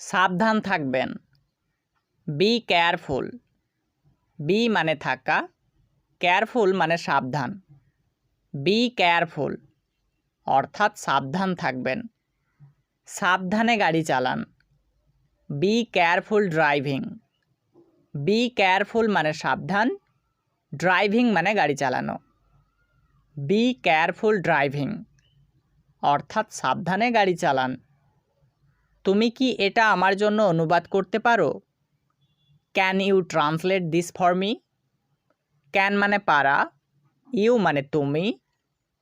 সাবধান থাকবেন। Be careful. B মানে থাকা, কেয়ারফুল মানে সাবধান। বি কেয়ারফুল অর্থাৎ সাবধান থাকবেন। সাবধানে গাড়ি চালান। Be careful driving. Be careful মানে সাবধান, ড্রাইভিং মানে গাড়ি চালানো। বি কেয়ারফুল ড্রাইভিং অর্থাৎ সাবধানে গাড়ি চালান। তুমি কি এটা আমার জন্য অনুবাদ করতে পারো? Can you translate this for me? Can মানে পারা, ইউ মানে তুমি,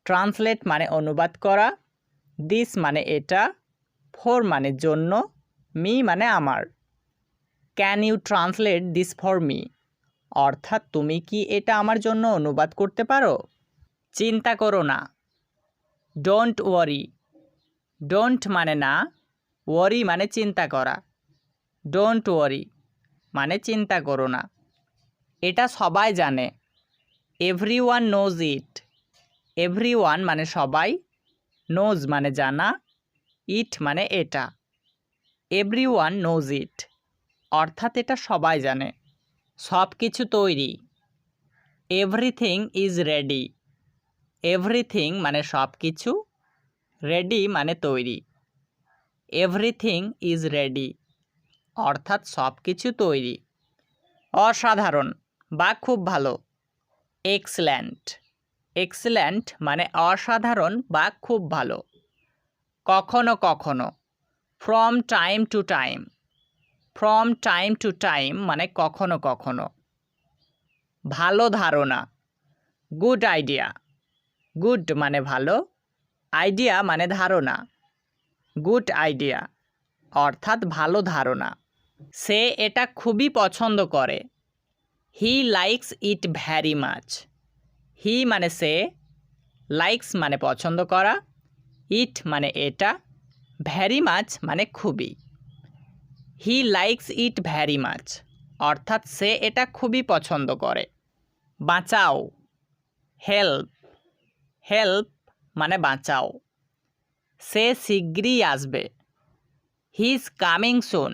ট্রান্সলেট মানে অনুবাদ করা, দিস মানে এটা, ফর মানে জন্য, মি মানে আমার। Can you translate this for me অর্থাৎ তুমি কি এটা আমার জন্য অনুবাদ করতে পারো? চিন্তা করো না। Don't worry. ডোন্ট মানে না, ওয়ারি মানে চিন্তা করা। ডোন্ট ওয়ারি মানে চিন্তা করো না। এটা সবাই জানে। Everyone knows it. এভরিওয়ান মানে সবাই, নোজ মানে জানা, ইট মানে এটা। এভরিওয়ান নোজ ইট অর্থাৎ এটা সবাই জানে। সব কিছু তৈরি। Everything is ready. এভরিথিং মানে সব কিছু, রেডি মানে তৈরি। এভরিথিং ইজ রেডি অর্থাৎ সব কিছু তৈরি। অসাধারণ বা খুব ভালো। এক্সেলেন্ট। এক্সেলেন্ট মানে অসাধারণ বা খুব ভালো। কখনো কখনো। From time to time. From time to time মানে কখনো কখনো। ভালো ধারণা। Good idea. গুড মানে ভালো, আইডিয়া মানে ধারণা। গুড আইডিয়া অর্থাৎ ভালো ধারণা। সে এটা খুবই পছন্দ করে। He likes it very much. He মানে সে, লাইকস মানে পছন্দ করা, ইট মানে এটা, ভ্যারি মাচ মানে খুবই। He likes it very much অর্থাৎ সে এটা খুবই পছন্দ করে। বাঁচাও। হেল্প। হেল্প মানে বাঁচাও। সে শীঘ্রই আসবে। He is coming soon.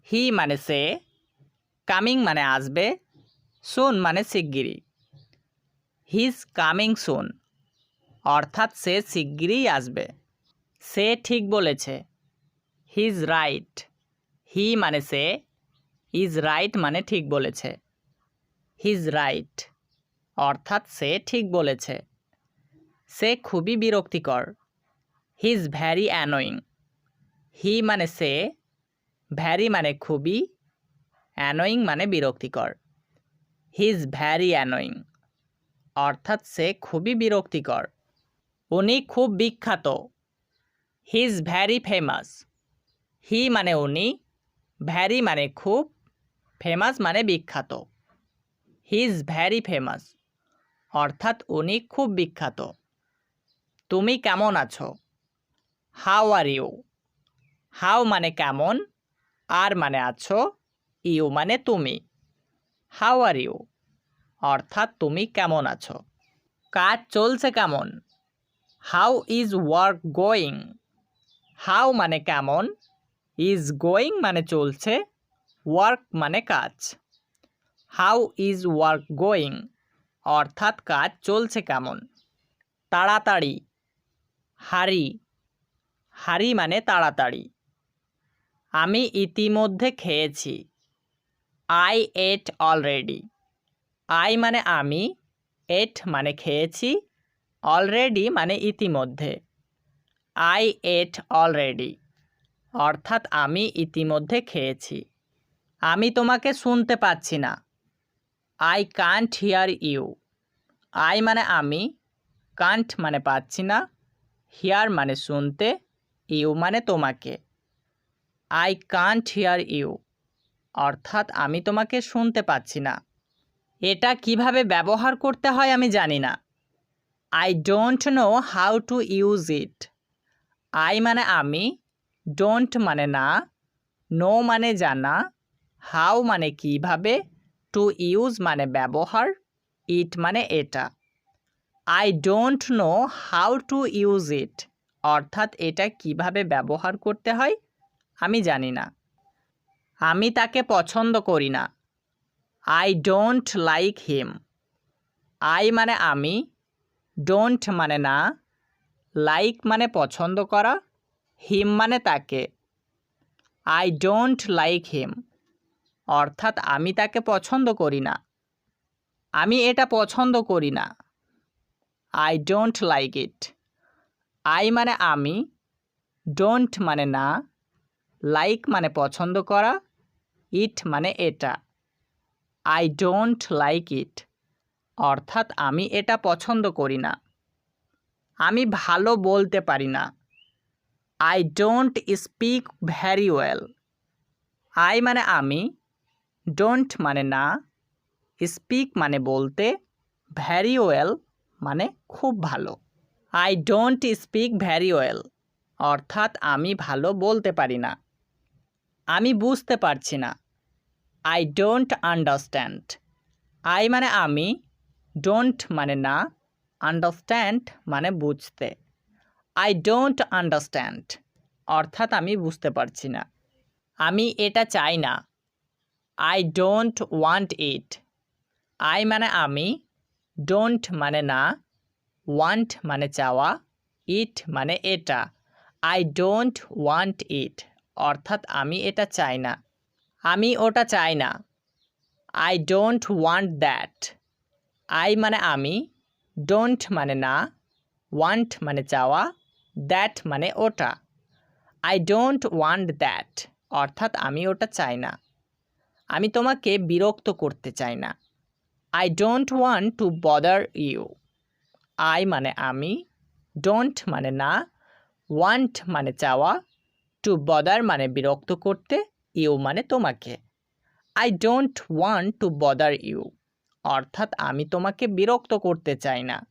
হি মানে সে, কামিং মানে আসবে, সুন মানে শিগগিরই। হি ইজ কামিং সুন অর্থাৎ সে শিগগিরই আসবে। সে ঠিক বলেছে। He is right. হি মানে সে, ইজ রাইট মানে ঠিক বলেছে। হি ইজ রাইট অর্থাৎ সে ঠিক বলেছে। সে খুবই বিরক্তিকর। He is very annoying. He মানে সে, ভ্যারি মানে খুবই, অ্যানোয়িং মানে বিরক্তিকর। হি ইজ ভ্যারি অ্যানোয়িং অর্থাৎ সে খুবই বিরক্তিকর। উনি খুব বিখ্যাত। He is very famous. He মানে উনি, ভ্যারি মানে খুব, ফেমাস মানে বিখ্যাত। হি ইজ ভ্যারি ফেমাস অর্থাৎ উনি খুব বিখ্যাত। তুমি কেমন আছো? How are you. হাউ মানে কেমন, আর মানে আছো, ইউ মানে তুমি। হাউ আর ইউ অর্থাৎ তুমি কেমন আছো। কাজ চলছে কেমন? How is work going. How মানে কেমন, ইজ গোয়িং মানে চলছে, ওয়ার্ক মানে কাজ। হাউ ইজ ওয়ার্ক গোয়িং অর্থাৎ কাজ চলছে কেমন। তাড়াতাড়ি। হারি। হারি মানে তাড়াতাড়ি। আমি ইতিমধ্যে খেয়েছি। I ate already. আই মানে আমি, এট মানে খেয়েছি, অলরেডি মানে ইতিমধ্যে। আই এট অলরেডি অর্থাৎ আমি ইতিমধ্যে খেয়েছি। আমি তোমাকে শুনতে পাচ্ছি না। I can't hear you. I মানে আমি, কান্ট মানে পাচ্ছি না, হিয়ার মানে শুনতে, ইউ মানে তোমাকে। আই কান্ট হিয়ার ইউ অর্থাৎ আমি তোমাকে শুনতে পাচ্ছি না। এটা কিভাবে ব্যবহার করতে হয় আমি জানি না। I don't know how to use it. I মানে আমি, ডোন্ট মানে না, নো মানে জানা, হাউ মানে কিভাবে, টু ইউজ মানে ব্যবহার, ইট মানে এটা। I don't know how to use it অর্থাৎ এটা কিভাবে ব্যবহার করতে হয় আমি জানি না। আমি তাকে পছন্দ করি না। I don't like him. I মানে আমি, ডোন্ট মানে না, লাইক মানে পছন্দ করা, হিম মানে তাকে। আই ডোন্ট লাইক হিম অর্থাৎ আমি তাকে পছন্দ করি না। আমি এটা পছন্দ করি না। I don't like it. I মানে আমি, ডোন্ট মানে না, লাইক মানে পছন্দ করা, ইট মানে এটা। আই ডোন্ট লাইক ইট অর্থাৎ আমি এটা পছন্দ করি না। আমি ভালো বলতে পারি না। I don't speak very well. I মানে আমি, ডোন্ট মানে না, স্পিক মানে বলতে, ভ্যারি ওয়েল মানে খুব ভালো। I don't speak very well অর্থাৎ আমি ভালো বলতে পারি না। আমি বুঝতে পারছি না। I don't understand. আই মানে আমি, ডোন্ট মানে না, আন্ডারস্ট্যান্ড মানে বুঝতে। আই ডোন্ট আন্ডারস্ট্যান্ড অর্থাৎ আমি বুঝতে পারছি না। আমি এটা চাই না। I don't want it. I মানে আমি, ডোন্ট মানে না, ওয়ান্ট মানে চাওয়া, ইট মানে এটা। আই ডোন্ট ওয়ান্ট ইট অর্থাৎ আমি এটা চাই না। আমি ওটা চাই না। I don't want that. I মানে আমি, ডোন্ট মানে না, ওয়ান্ট মানে চাওয়া, দ্যাট মানে ওটা। আই ডোন্ট ওয়ান্ট দ্যাট অর্থাৎ আমি ওটা চাই না। আমি তোমাকে বিরক্ত করতে চাই না। I don't want to bother you. I মানে আমি, ডোন্ট মানে না, ওয়ান্ট মানে চাওয়া, টু বদার মানে বিরক্ত করতে, ইউ মানে তোমাকে। I don't want to bother you অর্থাৎ আমি তোমাকে বিরক্ত করতে চাই না।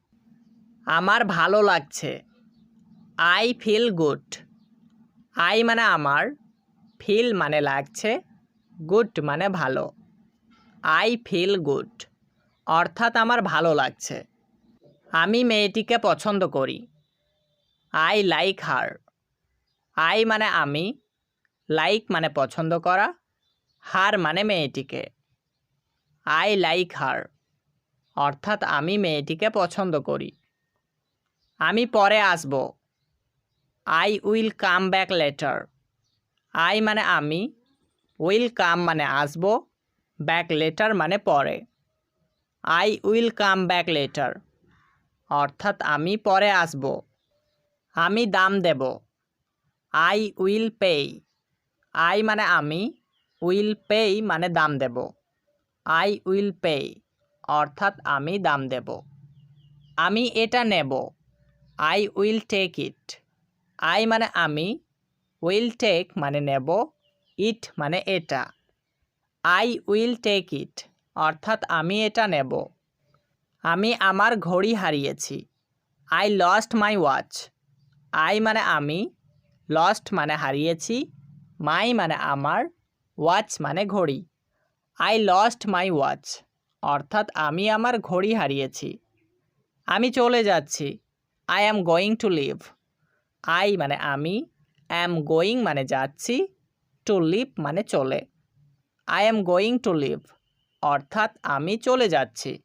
আমার ভালো লাগছে। I feel good. আই মানে আমার, ফিল মানে লাগছে, গুড মানে ভালো। আই ফিল গুড অর্থাৎ আমার ভালো লাগছে। আমি মেয়েটিকে পছন্দ করি। I like her. আই মানে আমি, লাইক মানে পছন্দ করা, হার মানে মেয়েটিকে। আই লাইক হার অর্থাৎ আমি মেয়েটিকে পছন্দ করি। আমি পরে আসব। I will come back later. I মানে আমি, উইল কাম মানে আসব, ব্যাক লেটার মানে পরে। I will come back later অর্থাৎ আমি পরে আসব। আমি দাম দেব। I will pay. আই মানে আমি, উইল পেই মানে দাম দেব। আই উইল পেই অর্থাৎ আমি দাম দেব। আমি এটা নেব। I will take it. I মানে আমি, উইল টেক মানে নেব, ইট মানে এটা। আই উইল টেক ইট অর্থাৎ আমি এটা নেব। আমি আমার ঘড়ি হারিয়েছি। I lost my watch. I মানে আমি, লস্ট মানে হারিয়েছি, মাই মানে আমার, ওয়াচ মানে ঘড়ি। আই লস্ট মাই ওয়াচ অর্থাৎ আমি আমার ঘড়ি হারিয়েছি। আমি চলে যাচ্ছি। I am going to leave. I মানে আমি, অ্যাম গোয়িং মানে যাচ্ছি, টু লিভ মানে চলে। I am going to leave অর্থাৎ আমি চলে যাচ্ছি।